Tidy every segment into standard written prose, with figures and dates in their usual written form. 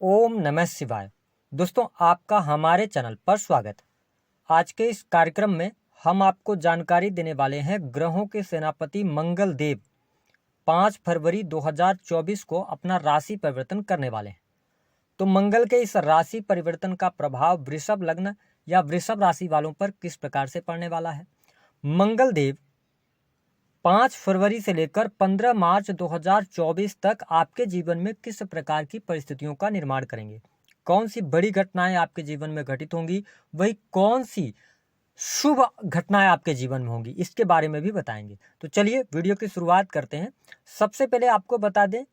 ओम नमः शिवाय। दोस्तों, आपका हमारे चैनल पर स्वागत है। आज के इस कार्यक्रम में हम आपको जानकारी देने वाले हैं ग्रहों के सेनापति मंगल देव 5 फरवरी 2024 को अपना राशि परिवर्तन करने वाले हैं। तो मंगल के इस राशि परिवर्तन का प्रभाव वृषभ लग्न या वृषभ राशि वालों पर किस प्रकार से पड़ने वाला है। मंगल देव 5 फरवरी से लेकर 15 मार्च 2024 तक आपके जीवन में किस प्रकार की परिस्थितियों का निर्माण करेंगे, कौन सी बड़ी घटनाएं आपके जीवन में घटित होंगी, वही कौन सी शुभ घटनाएं आपके जीवन में होंगी, इसके बारे में भी बताएंगे। तो चलिए वीडियो की शुरुआत करते हैं। सबसे पहले आपको बता दें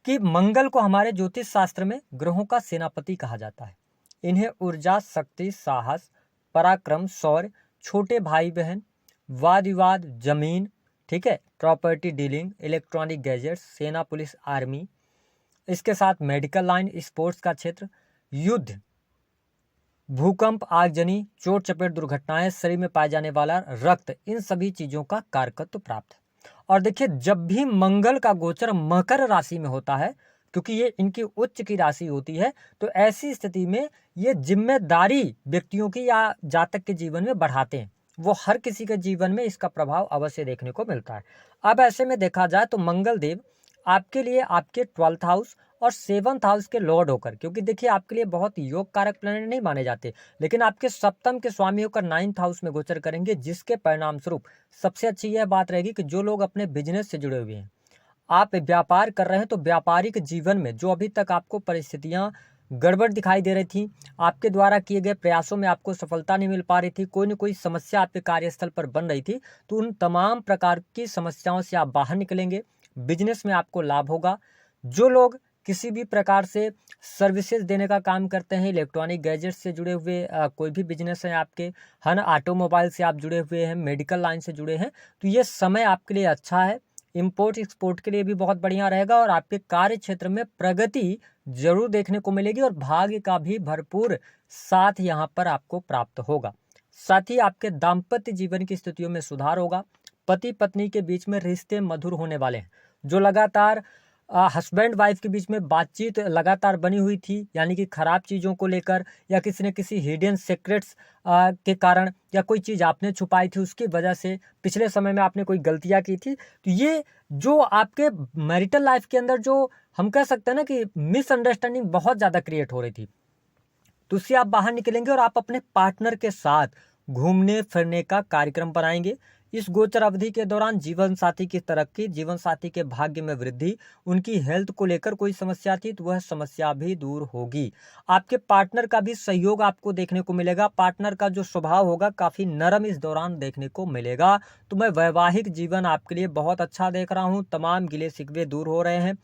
कि मंगल को हमारे ज्योतिष शास्त्र में ग्रहों का सेनापति कहा जाता है। इन्हें ऊर्जा, शक्ति, साहस, पराक्रम, शौर्य, छोटे भाई बहन, वाद विवाद, जमीन, ठीक है, प्रॉपर्टी डीलिंग, इलेक्ट्रॉनिक गैजेट्स, सेना, पुलिस, आर्मी, इसके साथ मेडिकल लाइन, स्पोर्ट्स का क्षेत्र, युद्ध, भूकंप, आगजनी, चोट चपेट, दुर्घटनाएं, शरीर में पाए जाने वाला रक्त, इन सभी चीजों का कारकत्व प्राप्त है। और देखिए, जब भी मंगल का गोचर मकर राशि में होता है, क्योंकि ये इनकी उच्च की राशि होती है, तो ऐसी स्थिति में ये जिम्मेदारी व्यक्तियों की या जातक के जीवन में बढ़ाते हैं। वो हर किसी के जीवन में इसका प्रभाव अवश्य देखने को मिलता है। अब ऐसे में देखा जाए तो मंगल देव आपके लिए आपके 12th हाउस और 7th हाउस के लॉर्ड होकर, क्योंकि देखिए आपके लिए बहुत योग कारक प्लैनेट नहीं माने जाते, लेकिन आपके सप्तम के स्वामी होकर 9th हाउस में गोचर करेंगे, जिसके परिणाम स्वरूप सबसे अच्छी यह बात रहेगी कि जो लोग अपने बिजनेस से जुड़े हुए हैं, आप व्यापार कर रहे हैं, तो व्यापारिक जीवन में जो अभी तक आपको परिस्थितियां गड़बड़ दिखाई दे रही थी, आपके द्वारा किए गए प्रयासों में आपको सफलता नहीं मिल पा रही थी, कोई न कोई समस्या आपके कार्यस्थल पर बन रही थी, तो उन तमाम प्रकार की समस्याओं से आप बाहर निकलेंगे। बिजनेस में आपको लाभ होगा। जो लोग किसी भी प्रकार से सर्विसेज देने का काम करते हैं, इलेक्ट्रॉनिक गैजेट्स से जुड़े हुए कोई भी बिजनेस है आपके, है ना, ऑटोमोबाइल से आप जुड़े हुए हैं, मेडिकल लाइन से जुड़े हैं, तो ये समय आपके लिए अच्छा है। इंपोर्ट एक्सपोर्ट के लिए भी बहुत बढ़िया रहेगा और आपके कार्य क्षेत्र में प्रगति जरूर देखने को मिलेगी और भाग्य का भी भरपूर साथ यहाँ पर आपको प्राप्त होगा। साथ ही आपके दाम्पत्य जीवन की स्थितियों में सुधार होगा। पति पत्नी के बीच में रिश्ते मधुर होने वाले हैं। जो लगातार हस्बैंड वाइफ के बीच में बातचीत लगातार बनी हुई थी, यानी कि खराब चीज़ों को लेकर या किसी न किसी हिडन सीक्रेट्स के कारण, या कोई चीज़ आपने छुपाई थी उसकी वजह से, पिछले समय में आपने कोई गलतियां की थी, तो ये जो आपके मैरिटल लाइफ के अंदर जो हम कह सकते हैं ना कि मिसअंडरस्टैंडिंग बहुत ज़्यादा क्रिएट हो रही थी, तो उससे आप बाहर निकलेंगे और आप अपने पार्टनर के साथ घूमने फिरने का कार्यक्रम बनाएंगे। इस गोचर अवधि के दौरान जीवन साथी की तरक्की, जीवन साथी के भाग्य में वृद्धि, उनकी हेल्थ को लेकर कोई समस्या थी तो वह समस्या भी दूर होगी। आपके पार्टनर का भी सहयोग आपको देखने को मिलेगा। पार्टनर का जो स्वभाव होगा काफी नरम इस दौरान देखने को मिलेगा। तो मैं वैवाहिक जीवन आपके लिए बहुत अच्छा देख रहा हूँ। तमाम गिले शिकवे दूर हो रहे हैं।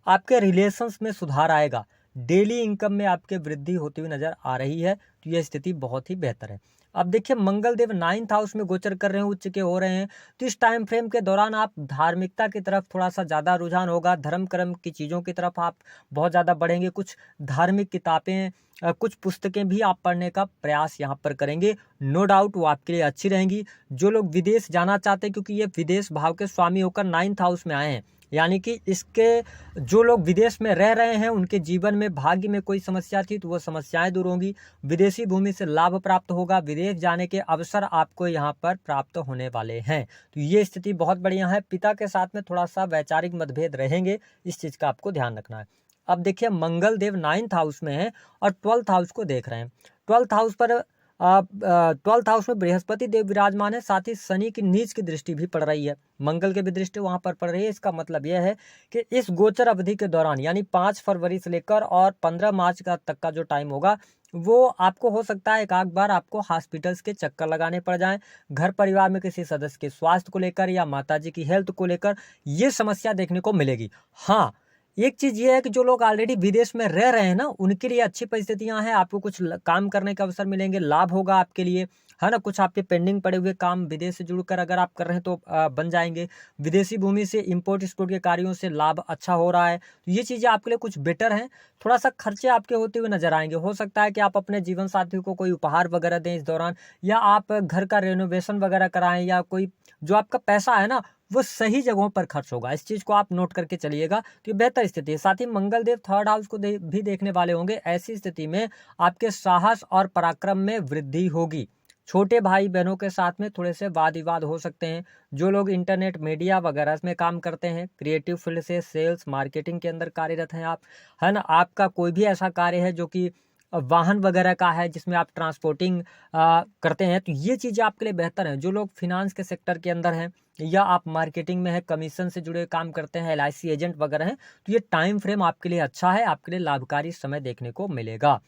आपके रिलेशंस में सुधार आएगा। डेली इनकम में आपके वृद्धि होती हुई नजर आ रही है, तो यह स्थिति बहुत ही बेहतर है। अब देखिए, मंगल देव 9th हाउस में गोचर कर रहे हैं, उच्च के हो रहे हैं, तो इस टाइम फ्रेम के दौरान आप धार्मिकता की तरफ थोड़ा सा ज़्यादा रुझान होगा। धर्म कर्म की चीज़ों की तरफ आप बहुत ज़्यादा बढ़ेंगे। कुछ धार्मिक किताबें, कुछ पुस्तकें भी आप पढ़ने का प्रयास यहाँ पर करेंगे। नो डाउट वो आपके लिए अच्छी रहेंगी। जो लोग विदेश जाना चाहते हैं, क्योंकि ये विदेश भाव के स्वामी होकर 9th हाउस में आए हैं, यानी कि इसके जो लोग विदेश में रह रहे हैं, उनके जीवन में भाग्य में कोई समस्या थी तो वो समस्याएं दूर होंगी। विदेशी भूमि से लाभ प्राप्त होगा। विदेश जाने के अवसर आपको यहाँ पर प्राप्त होने वाले हैं, तो ये स्थिति बहुत बढ़िया है। पिता के साथ में थोड़ा सा वैचारिक मतभेद रहेंगे, इस चीज़ का आपको ध्यान रखना है। अब देखिए, मंगल देव 9th हाउस में है और 12th हाउस को देख रहे हैं। 12th हाउस पर 12th हाउस में बृहस्पति देव विराजमान है। साथ ही शनि की नीच की दृष्टि भी पड़ रही है, मंगल की भी दृष्टि वहां पर पड़ रही है। इसका मतलब यह है कि इस गोचर अवधि के दौरान, यानी 5 फरवरी से लेकर और 15 मार्च का तक का जो टाइम होगा, वो आपको हो सकता है एक आध बार आपको हॉस्पिटल्स के चक्कर लगाने पड़ जाएं। घर परिवार में किसी सदस्य के स्वास्थ्य को लेकर या माताजी की हेल्थ को लेकर ये समस्या देखने को मिलेगी। हाँ, एक चीज ये है कि जो लोग ऑलरेडी विदेश में रह रहे हैं ना, उनके लिए अच्छी परिस्थितियां हैं। आपको कुछ काम करने का अवसर मिलेंगे, लाभ होगा आपके लिए, है ना। कुछ आपके पेंडिंग पड़े हुए काम विदेश से जुड़कर अगर आप कर रहे हैं तो बन जाएंगे। विदेशी भूमि से इंपोर्ट एक्सपोर्ट के कार्यों से लाभ अच्छा हो रहा है, तो ये चीजें आपके लिए कुछ बेटर हैं। थोड़ा सा खर्चे आपके होते हुए नजर आएंगे। हो सकता है कि आप अपने जीवन साथी को कोई उपहार वगैरह दें इस दौरान, या आप घर का रेनोवेशन वगैरह कराएं, या कोई जो आपका पैसा है ना वो सही जगहों पर खर्च होगा। इस चीज़ को आप नोट करके चलिएगा, तो ये बेहतर स्थिति है। साथ ही मंगलदेव थर्ड हाउस को भी देखने वाले होंगे। ऐसी स्थिति में आपके साहस और पराक्रम में वृद्धि होगी। छोटे भाई बहनों के साथ में थोड़े से वाद विवाद हो सकते हैं। जो लोग इंटरनेट मीडिया वगैरह में काम करते हैं, क्रिएटिव फील्ड से सेल्स मार्केटिंग के अंदर कार्यरत हैं आप, है ना, आपका कोई भी ऐसा कार्य है जो कि वाहन वगैरह का है, जिसमें आप ट्रांसपोर्टिंग करते हैं, तो ये चीज़ें आपके लिए बेहतर हैं। जो लोग फिनांस के सेक्टर के अंदर हैं या आप मार्केटिंग में है, कमीशन से जुड़े काम करते हैं, LIC एजेंट वगैरह हैं, तो ये टाइम फ्रेम आपके लिए अच्छा है, आपके लिए लाभकारी समय देखने को मिलेगा।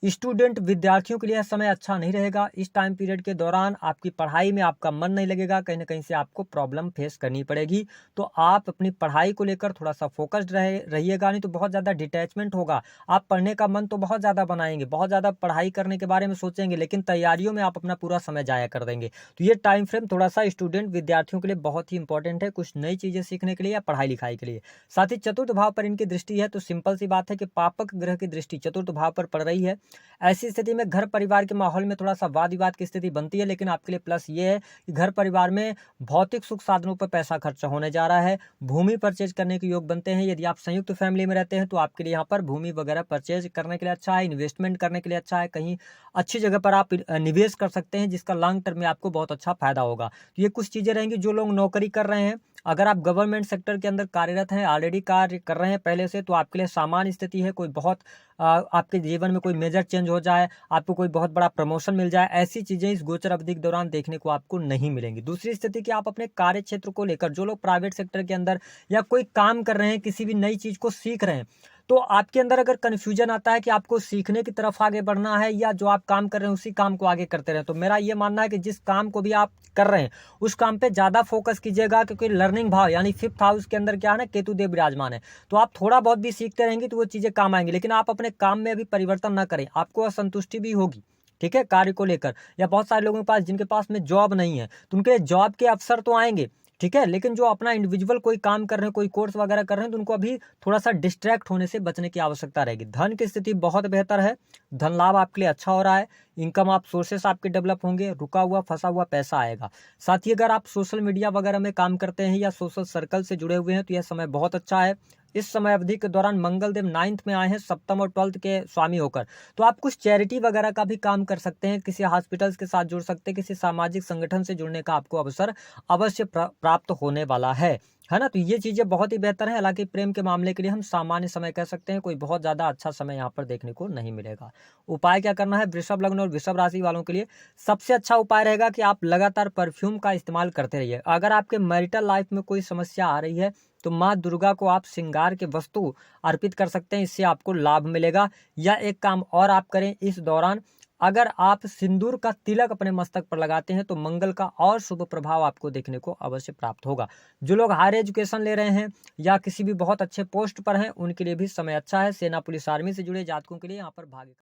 स्टूडेंट विद्यार्थियों के लिए समय अच्छा नहीं रहेगा। इस टाइम पीरियड के दौरान आपकी पढ़ाई में आपका मन नहीं लगेगा, कहीं ना कहीं से आपको प्रॉब्लम फेस करनी पड़ेगी। तो आप अपनी पढ़ाई को लेकर थोड़ा सा फोकस्ड रहिएगा, नहीं तो बहुत ज़्यादा डिटैचमेंट होगा। आप पढ़ने का मन तो बहुत ज़्यादा बनाएंगे, बहुत ज़्यादा पढ़ाई करने के बारे में सोचेंगे, लेकिन तैयारियों में आप अपना पूरा समय जाया कर देंगे। तो ये टाइम फ्रेम थोड़ा सा स्टूडेंट विद्यार्थियों के लिए बहुत ही इंपॉर्टेंट है, कुछ नई चीज़ें सीखने के लिए या पढ़ाई लिखाई के लिए। साथ ही चतुर्थ भाव पर इनकी दृष्टि है, तो सिंपल सी बात है कि पापक ग्रह की दृष्टि चतुर्थ भाव पर पड़ रही है। ऐसी स्थिति में घर परिवार के माहौल में थोड़ा सा वाद विवाद की स्थिति बनती है, लेकिन आपके लिए प्लस ये है कि घर परिवार में भौतिक सुख साधनों पर पैसा खर्च होने जा रहा है। भूमि परचेज करने के योग बनते हैं। यदि आप संयुक्त फैमिली में रहते हैं तो आपके लिए यहाँ पर भूमि वगैरह परचेज करने के लिए अच्छा है, इन्वेस्टमेंट करने के लिए अच्छा है, कहीं अच्छी जगह पर आप निवेश कर सकते हैं, जिसका लॉन्ग टर्म में आपको बहुत अच्छा फायदा होगा। तो ये कुछ चीज़ें रहेंगी। जो लोग नौकरी कर रहे हैं, अगर आप गवर्नमेंट सेक्टर के अंदर कार्यरत हैं, ऑलरेडी कार्य कर रहे हैं पहले से, तो आपके लिए सामान्य स्थिति है। कोई बहुत आपके जीवन में कोई मेजर चेंज हो जाए, आपको कोई बहुत बड़ा प्रमोशन मिल जाए, ऐसी चीजें इस गोचर अवधि के दौरान देखने को आपको नहीं मिलेंगी। दूसरी स्थिति कि आप अपने कार्य क्षेत्र को लेकर, जो लोग प्राइवेट सेक्टर के अंदर या कोई काम कर रहे हैं, किसी भी नई चीज को सीख रहे हैं, तो आपके अंदर अगर कन्फ्यूजन आता है कि आपको सीखने की तरफ आगे बढ़ना है या जो आप काम कर रहे हैं उसी काम को आगे करते रहे, तो मेरा ये मानना है कि जिस काम को भी आप कर रहे हैं उस काम पे ज्यादा फोकस कीजिएगा, क्योंकि लर्निंग भाव यानी फिफ्थ हाउस के अंदर क्या है ना, केतु देव विराजमान है। तो आप थोड़ा बहुत भी सीखते रहेंगे तो वो चीजें काम आएंगी, लेकिन आप अपने काम में अभी परिवर्तन ना करें, आपको असंतुष्टि भी होगी, ठीक है, कार्य को लेकर। या बहुत सारे लोगों के पास, जिनके पास में जॉब नहीं है, तो उनके जॉब के अवसर तो आएंगे, ठीक है, लेकिन जो अपना इंडिविजुअल कोई काम कर रहे हैं, कोई कोर्स वगैरह कर रहे हैं, तो उनको अभी थोड़ा सा डिस्ट्रैक्ट होने से बचने की आवश्यकता रहेगी। धन की स्थिति बहुत बेहतर है, धन लाभ आपके लिए अच्छा हो रहा है, इनकम आप सोर्सेस आपके डेवलप होंगे, रुका हुआ फंसा हुआ पैसा आएगा। साथ ही अगर आप सोशल मीडिया वगैरह में काम करते हैं या सोशल सर्कल से जुड़े हुए हैं, तो यह समय बहुत अच्छा है। इस समय अवधि के दौरान मंगलदेव 9th में आए हैं, सप्तम और 12th के स्वामी होकर, तो आप कुछ चैरिटी वगैरह का भी काम कर सकते हैं, किसी हॉस्पिटल्स के साथ जुड़ सकते हैं, किसी सामाजिक संगठन से जुड़ने का आपको अवसर अवश्य प्राप्त होने वाला है ना। तो ये चीजें बहुत ही बेहतर है। हालांकि प्रेम के मामले के लिए हम सामान्य समय कह सकते हैं, कोई बहुत ज्यादा अच्छा समय यहाँ पर देखने को नहीं मिलेगा। उपाय क्या करना है वृषभ लग्न और वृषभ राशि वालों के लिए? सबसे अच्छा उपाय रहेगा कि आप लगातार परफ्यूम का इस्तेमाल करते रहिए। अगर आपके मैरिटल लाइफ में कोई समस्या आ रही है तो माँ दुर्गा को आप श्रृंगार के वस्तु अर्पित कर सकते हैं, इससे आपको लाभ मिलेगा। या एक काम और आप करें इस दौरान, अगर आप सिंदूर का तिलक अपने मस्तक पर लगाते हैं तो मंगल का और शुभ प्रभाव आपको देखने को अवश्य प्राप्त होगा। जो लोग हायर एजुकेशन ले रहे हैं या किसी भी बहुत अच्छे पोस्ट पर हैं, उनके लिए भी समय अच्छा है। सेना पुलिस आर्मी से जुड़े जातकों के लिए यहाँ पर भाग्य